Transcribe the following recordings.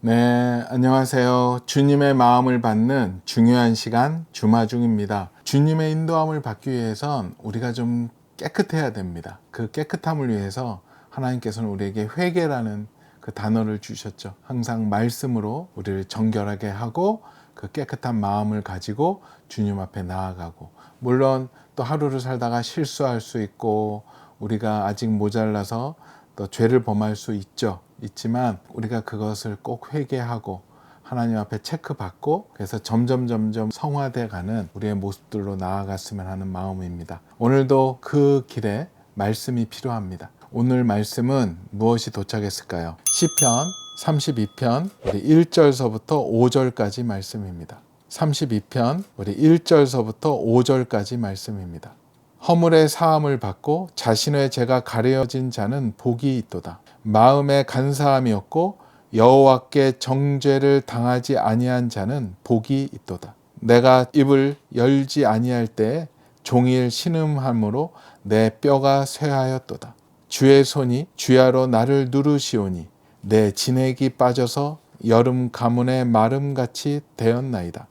네, 안녕하세요. 주님의 마음을 받는 중요한 시간 주마중입니다. 주님의 인도함을 받기 위해선 우리가 좀 깨끗해야 됩니다. 그 깨끗함을 위해서 하나님께서는 우리에게 회개라는 그 단어를 주셨죠. 항상 말씀으로 우리를 정결하게 하고 그 깨끗한 마음을 가지고 주님 앞에 나아가고, 물론 또 하루를 살다가 실수할 수 있고 우리가 아직 모자라서 또 죄를 범할 수 있지만 우리가 그것을 꼭 회개하고 하나님 앞에 체크받고, 그래서 점점 성화돼 가는 우리의 모습들로 나아갔으면 하는 마음입니다. 오늘도 그 길에 말씀이 필요합니다. 오늘 말씀은 무엇이 도착했을까요? 시편 32편 우리 1절서부터 5절까지 말씀입니다. 32편 우리 1절서부터 5절까지 말씀입니다. 허물의 사함을 받고 자신의 죄가 가려진 자는 복이 있도다. 마음에 간사함이 없고 여호와께 정죄를 당하지 아니한 자는 복이 있도다. 내가 입을 열지 아니할 때에 종일 신음함으로 내 뼈가 쇠하였도다. 주의 손이 주야로 나를 누르시오니 내 진액이 빠져서 여름 가문의 마름같이 되었나이다.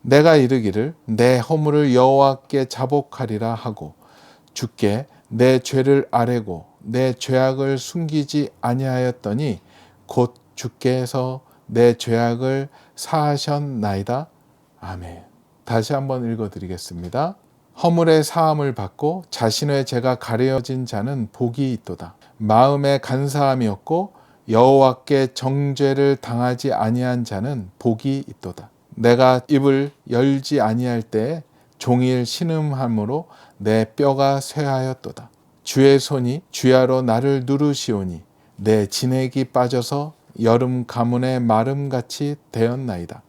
내가 이르기를 내 허물을 여호와께 자복하리라 하고 주께 내 죄를 아뢰고 내 죄악을 숨기지 아니하였더니 곧 주께서 내 죄악을 사하셨나이다. 아멘. 다시 한번 읽어드리겠습니다. 허물의 사함을 받고 자신의 죄가 가려진 자는 복이 있도다. 마음에 간사함이 없고 여호와께 정죄를 당하지 아니한 자는 복이 있도다. 내가 입을 열지 아니할 때에 종일 신음함으로 내 뼈가 쇠하였도다. 주의 손이 주야로 나를 누르시오니 내 진액이 빠져서 여름 가문의 마름같이 되었나이다.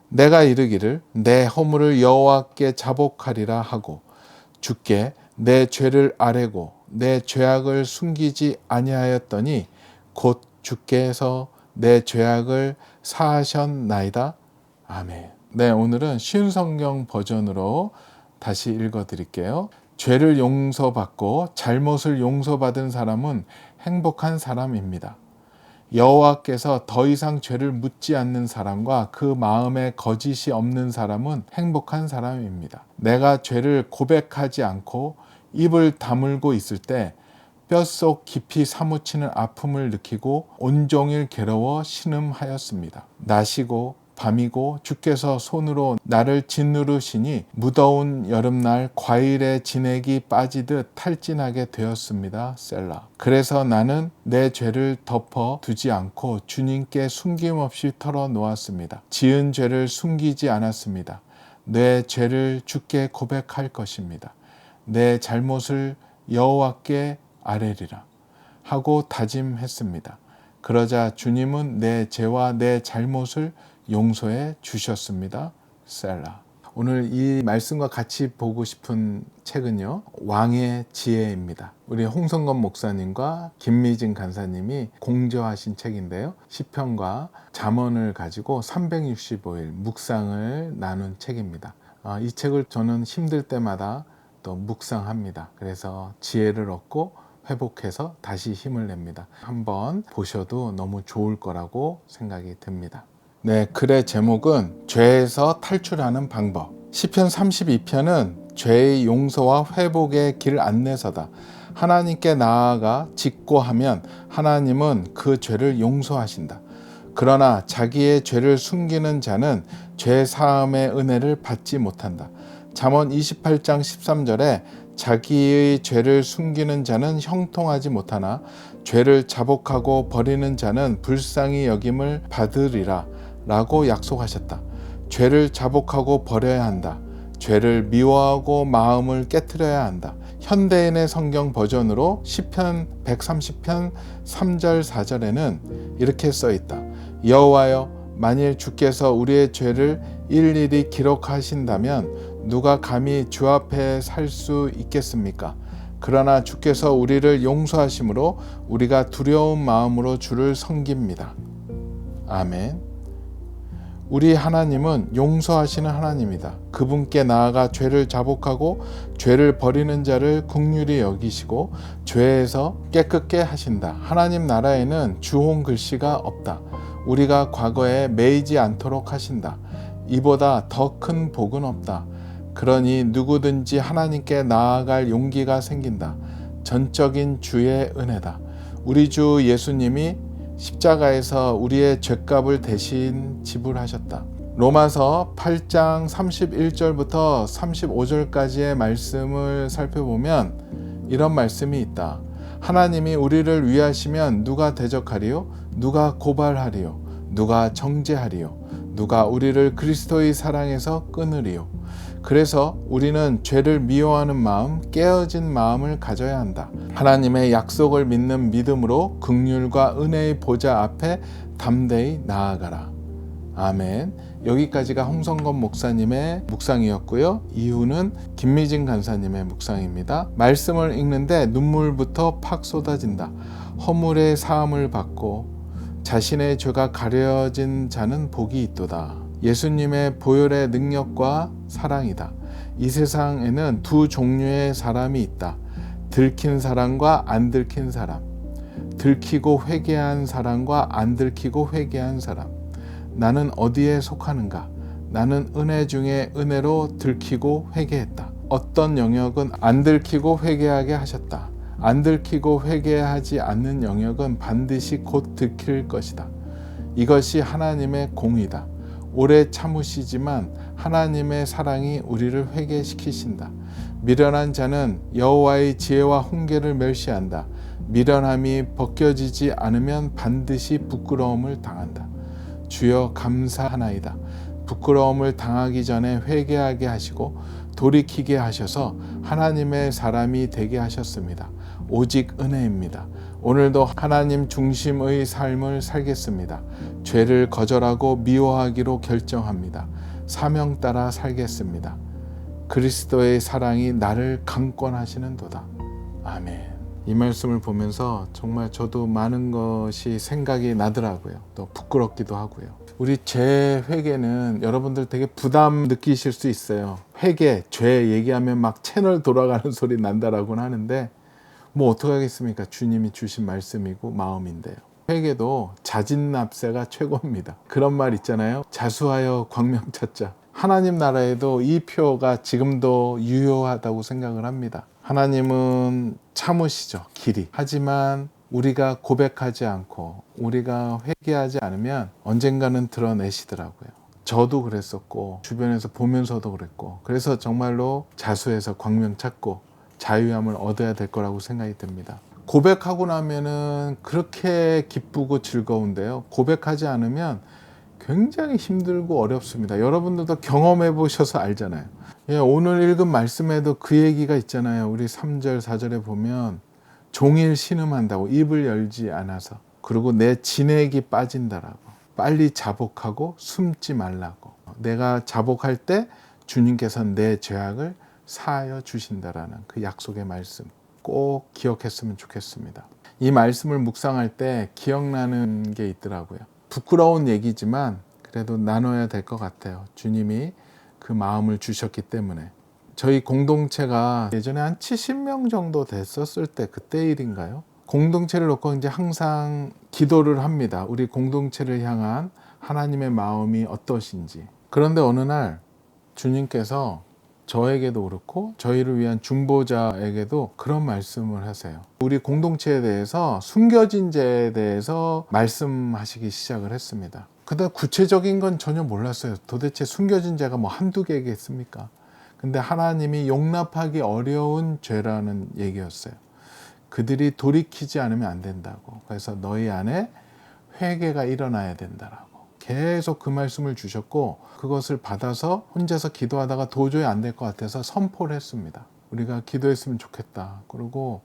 내가 이르기를 내 허물을 여호와께 자복하리라 하고 주께 내 죄를 아뢰고 내 죄악을 숨기지 아니하였더니 곧 주께서 내 죄악을 사하셨나이다. 아멘. 네, 오늘은 쉬운 성경 버전으로 다시 읽어드릴게요. 죄를 용서받고 잘못을 용서받은 사람은 행복한 사람입니다. 여호와께서 더 이상 죄를 묻지 않는 사람과 그 마음에 거짓이 없는 사람은 행복한 사람입니다. 내가 죄를 고백하지 않고 입을 다물고 있을 때 뼛속 깊이 사무치는 아픔을 느끼고 온종일 괴로워 신음하였습니다. 낮이고 밤이고 주께서 손으로 나를 짓누르시니 무더운 여름날 과일의 진액이 빠지듯 탈진하게 되었습니다. 셀라. 그래서 나는 내 죄를 덮어 두지 않고 주님께 숨김없이 털어놓았습니다. 지은 죄를 숨기지 않았습니다. 내 죄를 주께 고백할 것입니다. 내 잘못을 여호와께 아뢰리라 하고 다짐했습니다. 그러자 주님은 내 죄와 내 잘못을 용서해 주셨습니다. 셀라. 오늘 이 말씀과 같이 보고 싶은 책은요, 왕의 지혜입니다. 우리 홍성건 목사님과 김미진 간사님이 공저하신 책인데요, 시편과 잠언을 가지고 365일 묵상을 나눈 책입니다. 이 책을 저는 힘들 때마다 또 묵상합니다. 그래서 지혜를 얻고 회복해서 다시 힘을 냅니다. 한번 보셔도 너무 좋을 거라고 생각이 듭니다. 네, 글의 제목은 죄에서 탈출하는 방법. 시편 32편은 죄의 용서와 회복의 길 안내서다. 하나님께 나아가 직고하면 하나님은 그 죄를 용서하신다. 그러나 자기의 죄를 숨기는 자는 죄 사함의 은혜를 받지 못한다. 잠언 28장 13절에 자기의 죄를 숨기는 자는 형통하지 못하나 죄를 자복하고 버리는 자는 불쌍히 여김을 받으리라 라고 약속하셨다. 죄를 자복하고 버려야 한다. 죄를 미워하고 마음을 깨트려야 한다. 현대인의 성경 버전으로 시편 130편 3절 4절에는 이렇게 써있다. 여호와여, 만일 주께서 우리의 죄를 일일이 기록하신다면 누가 감히 주 앞에 살 수 있겠습니까? 그러나 주께서 우리를 용서하심으로 우리가 두려운 마음으로 주를 섬깁니다. 아멘. 우리 하나님은 용서하시는 하나님이다. 그분께 나아가 죄를 자복하고 죄를 버리는 자를 긍휼히 여기시고 죄에서 깨끗게 하신다. 하나님 나라에는 주홍 글씨가 없다. 우리가 과거에 매이지 않도록 하신다. 이보다 더 큰 복은 없다. 그러니 누구든지 하나님께 나아갈 용기가 생긴다. 전적인 주의 은혜다. 우리 주 예수님이 십자가에서 우리의 죄값을 대신 지불하셨다. 로마서 8장 31절부터 35절까지의 말씀을 살펴보면 이런 말씀이 있다. 하나님이 우리를 위하시면 누가 대적하리요? 누가 고발하리요? 누가 정죄하리요? 누가 우리를 그리스도의 사랑에서 끊으리요? 그래서 우리는 죄를 미워하는 마음, 깨어진 마음을 가져야 한다. 하나님의 약속을 믿는 믿음으로 긍휼과 은혜의 보좌 앞에 담대히 나아가라. 아멘. 여기까지가 홍성건 목사님의 묵상이었고요. 이후는 김미진 간사님의 묵상입니다. 말씀을 읽는데 눈물부터 팍 쏟아진다. 허물의 사함을 받고 자신의 죄가 가려진 자는 복이 있도다. 예수님의 보혈의 능력과 사랑이다. 이 세상에는 두 종류의 사람이 있다. 들킨 사람과 안 들킨 사람. 들키고 회개한 사람과 안 들키고 회개한 사람. 나는 어디에 속하는가? 나는 은혜 중에 은혜로 들키고 회개했다. 어떤 영역은 안 들키고 회개하게 하셨다. 안 들키고 회개하지 않는 영역은 반드시 곧 들킬 것이다. 이것이 하나님의 공의다. 오래 참으시지만 하나님의 사랑이 우리를 회개시키신다. 미련한 자는 여호와의 지혜와 훈계를 멸시한다. 미련함이 벗겨지지 않으면 반드시 부끄러움을 당한다. 주여 감사하나이다. 부끄러움을 당하기 전에 회개하게 하시고 돌이키게 하셔서 하나님의 사람이 되게 하셨습니다. 오직 은혜입니다. 오늘도 하나님 중심의 삶을 살겠습니다. 죄를 거절하고 미워하기로 결정합니다. 사명 따라 살겠습니다. 그리스도의 사랑이 나를 강권하시는도다. 아멘. 이 말씀을 보면서 정말 저도 많은 것이 생각이 나더라고요. 또 부끄럽기도 하고요. 우리 죄 회개는 여러분들 되게 부담 느끼실 수 있어요. 회개, 죄 얘기하면 막 채널 돌아가는 소리 난다라고는 하는데 뭐 어떡하겠습니까? 주님이 주신 말씀이고 마음인데요. 회개도 자진납세가 최고입니다. 그런 말 있잖아요. 자수하여 광명 찾자. 하나님 나라에도 이 표가 지금도 유효하다고 생각을 합니다. 하나님은 참으시죠, 길이. 하지만 우리가 고백하지 않고 우리가 회개하지 않으면 언젠가는 드러내시더라고요. 저도 그랬었고 주변에서 보면서도 그랬고, 그래서 정말로 자수해서 광명 찾고 자유함을 얻어야 될 거라고 생각이 듭니다. 고백하고 나면은 그렇게 기쁘고 즐거운데요. 고백하지 않으면 굉장히 힘들고 어렵습니다. 여러분들도 경험해 보셔서 알잖아요. 예, 오늘 읽은 말씀에도 그 얘기가 있잖아요. 우리 3절, 4절에 보면 종일 신음한다고, 입을 열지 않아서. 그리고 내 진액이 빠진다라고. 빨리 자복하고 숨지 말라고. 내가 자복할 때 주님께서 내 죄악을 사하여 주신다라는 그 약속의 말씀 꼭 기억했으면 좋겠습니다. 이 말씀을 묵상할 때 기억나는 게 있더라고요. 부끄러운 얘기지만 그래도 나눠야 될 것 같아요. 주님이 그 마음을 주셨기 때문에. 저희 공동체가 예전에 한 70명 정도 됐었을 때 그때 일인가요? 공동체를 놓고 이제 항상 기도를 합니다. 우리 공동체를 향한 하나님의 마음이 어떠신지. 그런데 어느 날 주님께서 저에게도 그렇고 저희를 위한 중보자에게도 그런 말씀을 하세요. 우리 공동체에 대해서 숨겨진 죄에 대해서 말씀하시기 시작을 했습니다. 근데 구체적인 건 전혀 몰랐어요. 도대체 숨겨진 죄가 뭐 한두 개겠습니까? 근데 하나님이 용납하기 어려운 죄라는 얘기였어요. 그들이 돌이키지 않으면 안 된다고. 그래서 너희 안에 회개가 일어나야 된다라고. 계속 그 말씀을 주셨고, 그것을 받아서 혼자서 기도하다가 도저히 안 될 것 같아서 선포를 했습니다. 우리가 기도했으면 좋겠다. 그리고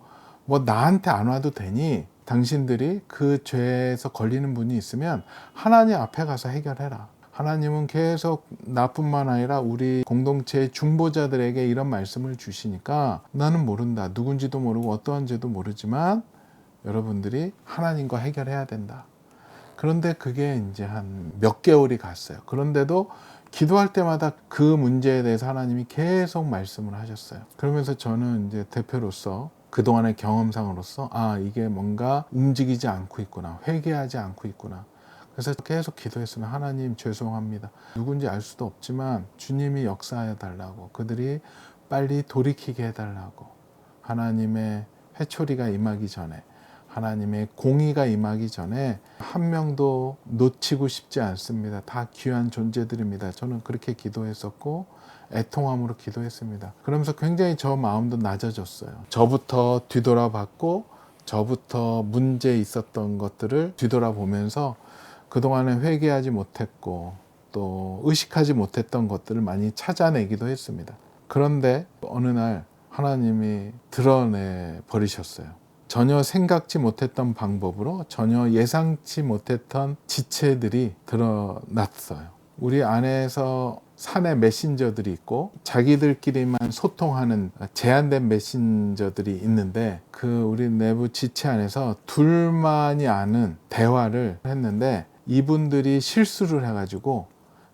뭐 나한테 안 와도 되니 당신들이 그 죄에서 걸리는 분이 있으면 하나님 앞에 가서 해결해라. 하나님은 계속 나뿐만 아니라 우리 공동체의 중보자들에게 이런 말씀을 주시니까 나는 모른다. 누군지도 모르고 어떠한지도 모르지만 여러분들이 하나님과 해결해야 된다. 그런데 그게 이제 한 몇 개월이 갔어요. 그런데도 기도할 때마다 그 문제에 대해서 하나님이 계속 말씀을 하셨어요. 그러면서 저는 이제 대표로서 그동안의 경험상으로서 이게 뭔가 움직이지 않고 있구나. 회개하지 않고 있구나. 그래서 계속 기도했으면 하나님 죄송합니다. 누군지 알 수도 없지만 주님이 역사해 달라고, 그들이 빨리 돌이키게 해달라고, 하나님의 회초리가 임하기 전에, 하나님의 공의가 임하기 전에 한 명도 놓치고 싶지 않습니다. 다 귀한 존재들입니다. 저는 그렇게 기도했었고 애통함으로 기도했습니다. 그러면서 굉장히 저 마음도 낮아졌어요. 저부터 뒤돌아봤고 저부터 문제 있었던 것들을 뒤돌아보면서 그동안에 회개하지 못했고 또 의식하지 못했던 것들을 많이 찾아내기도 했습니다. 그런데 어느 날 하나님이 드러내 버리셨어요. 전혀 생각지 못했던 방법으로 전혀 예상치 못했던 지체들이 드러났어요. 우리 안에서 사내 메신저들이 있고 자기들끼리만 소통하는 제한된 메신저들이 있는데, 그 우리 내부 지체 안에서 둘만이 아는 대화를 했는데 이분들이 실수를 해가지고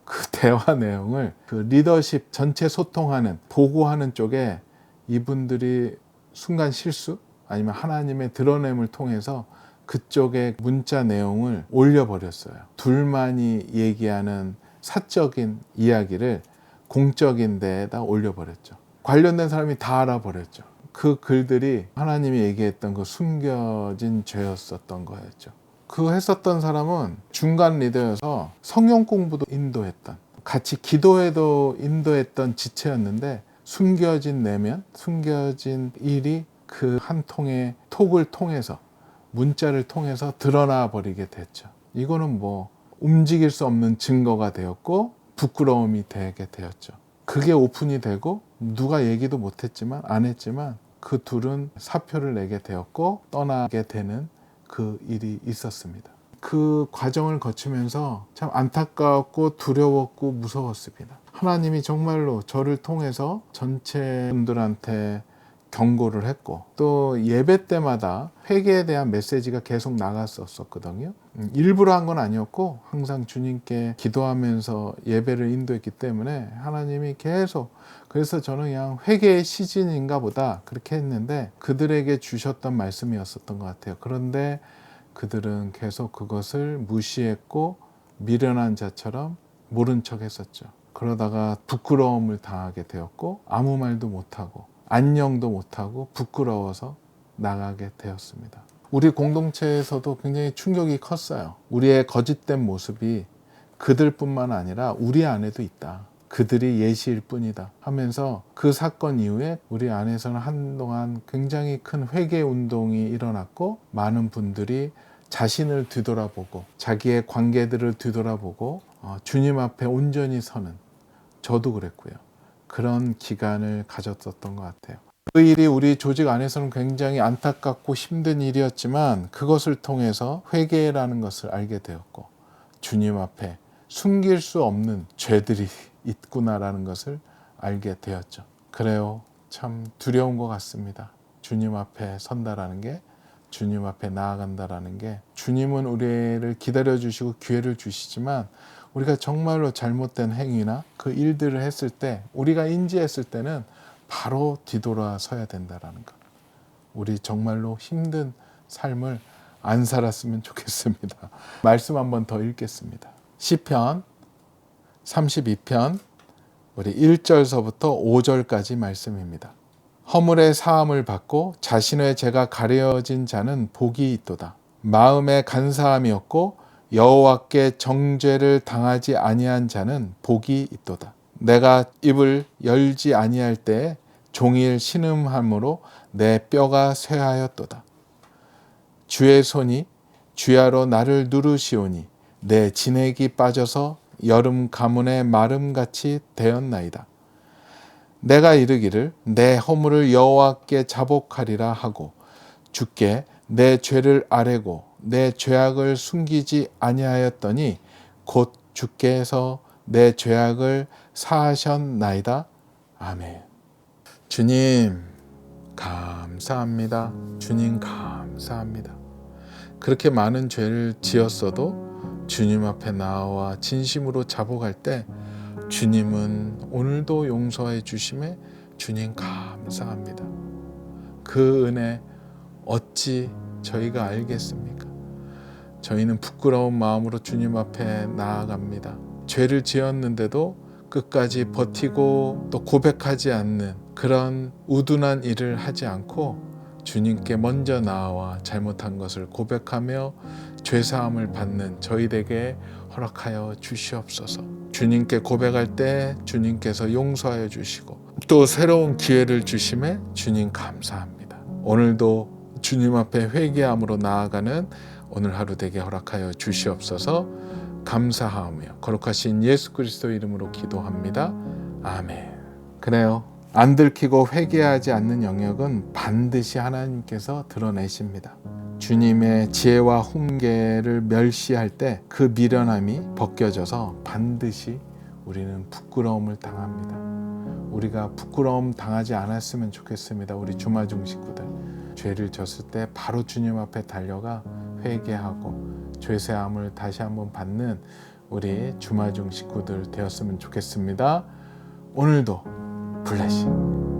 그 대화 내용을 그 리더십 전체 소통하는 보고하는 쪽에 이분들이 순간 실수 아니면 하나님의 드러냄을 통해서 그쪽에 문자 내용을 올려버렸어요. 둘만이 얘기하는 사적인 이야기를 공적인 데에다 올려버렸죠. 관련된 사람이 다 알아버렸죠. 그 글들이 하나님이 얘기했던 그 숨겨진 죄였었던 거였죠. 그 했었던 사람은 중간 리더여서 성경 공부도 인도했던, 같이 기도회도 인도했던 지체였는데 숨겨진 내면, 숨겨진 일이 그 한 통의 톡을 통해서, 문자를 통해서 드러나 버리게 됐죠. 이거는 뭐 움직일 수 없는 증거가 되었고 부끄러움이 되게 되었죠. 그게 오픈이 되고 누가 얘기도 못했지만 안 했지만 그 둘은 사표를 내게 되었고 떠나게 되는 그 일이 있었습니다. 그 과정을 거치면서 참 안타까웠고 두려웠고 무서웠습니다. 하나님이 정말로 저를 통해서 전체 분들한테 경고를 했고 또 예배 때마다 회개에 대한 메시지가 계속 나갔었거든요. 일부러 한 건 아니었고 항상 주님께 기도하면서 예배를 인도했기 때문에 하나님이 계속, 그래서 저는 그냥 회개의 시즌인가 보다 그렇게 했는데 그들에게 주셨던 말씀이었었던 것 같아요. 그런데 그들은 계속 그것을 무시했고 미련한 자처럼 모른 척 했었죠. 그러다가 부끄러움을 당하게 되었고 아무 말도 못하고 안녕도 못하고 부끄러워서 나가게 되었습니다. 우리 공동체에서도 굉장히 충격이 컸어요. 우리의 거짓된 모습이 그들뿐만 아니라 우리 안에도 있다. 그들이 예시일 뿐이다 하면서 그 사건 이후에 우리 안에서는 한동안 굉장히 큰 회개 운동이 일어났고 많은 분들이 자신을 뒤돌아보고 자기의 관계들을 뒤돌아보고 주님 앞에 온전히 서는, 저도 그랬고요. 그런 기간을 가졌었던 것 같아요. 그 일이 우리 조직 안에서는 굉장히 안타깝고 힘든 일이었지만 그것을 통해서 회개라는 것을 알게 되었고 주님 앞에 숨길 수 없는 죄들이 있구나라는 것을 알게 되었죠. 그래요. 참 두려운 것 같습니다. 주님 앞에 선다라는 게, 주님 앞에 나아간다라는 게, 주님은 우리를 기다려주시고 기회를 주시지만 우리가 정말로 잘못된 행위나 그 일들을 했을 때, 우리가 인지했을 때는 바로 뒤돌아서야 된다라는 것. 우리 정말로 힘든 삶을 안 살았으면 좋겠습니다. 말씀 한번 더 읽겠습니다. 시편 32편 우리 1절서부터 5절까지 말씀입니다. 허물의 사함을 받고 자신의 죄가 가려진 자는 복이 있도다. 마음에 간사함이 없고 여호와께 정죄를 당하지 아니한 자는 복이 있도다. 내가 입을 열지 아니할 때에 종일 신음함으로 내 뼈가 쇠하였도다. 주의 손이 주야로 나를 누르시오니 내 진액이 빠져서 여름 가문의 마름같이 되었나이다. 내가 이르기를 내 허물을 여호와께 자복하리라 하고 주께 내 죄를 아뢰고 내 죄악을 숨기지 아니하였더니 곧 주께서 내 죄악을 사하셨나이다. 아멘. 주님 감사합니다. 주님 감사합니다. 그렇게 많은 죄를 지었어도 주님 앞에 나와 진심으로 자복할 때 주님은 오늘도 용서해 주심에 주님 감사합니다. 그 은혜 어찌 저희가 알겠습니까? 저희는 부끄러운 마음으로 주님 앞에 나아갑니다. 죄를 지었는데도 끝까지 버티고 또 고백하지 않는 그런 우둔한 일을 하지 않고 주님께 먼저 나아와 잘못한 것을 고백하며 죄사함을 받는 저희에게 허락하여 주시옵소서. 주님께 고백할 때 주님께서 용서하여 주시고 또 새로운 기회를 주심에 주님 감사합니다. 오늘도 주님 앞에 회개함으로 나아가는 오늘 하루 되게 허락하여 주시옵소서. 감사하며 거룩하신 예수 그리스도 이름으로 기도합니다. 아멘. 그래요. 안 들키고 회개하지 않는 영역은 반드시 하나님께서 드러내십니다. 주님의 지혜와 훈계를 멸시할 때 그 미련함이 벗겨져서 반드시 우리는 부끄러움을 당합니다. 우리가 부끄러움 당하지 않았으면 좋겠습니다. 우리 주마중 식구들 죄를 졌을 때 바로 주님 앞에 달려가 회개하고 죄사함을 다시 한번 받는 우리 주마중 식구들 되었으면 좋겠습니다. 오늘도 블레싱.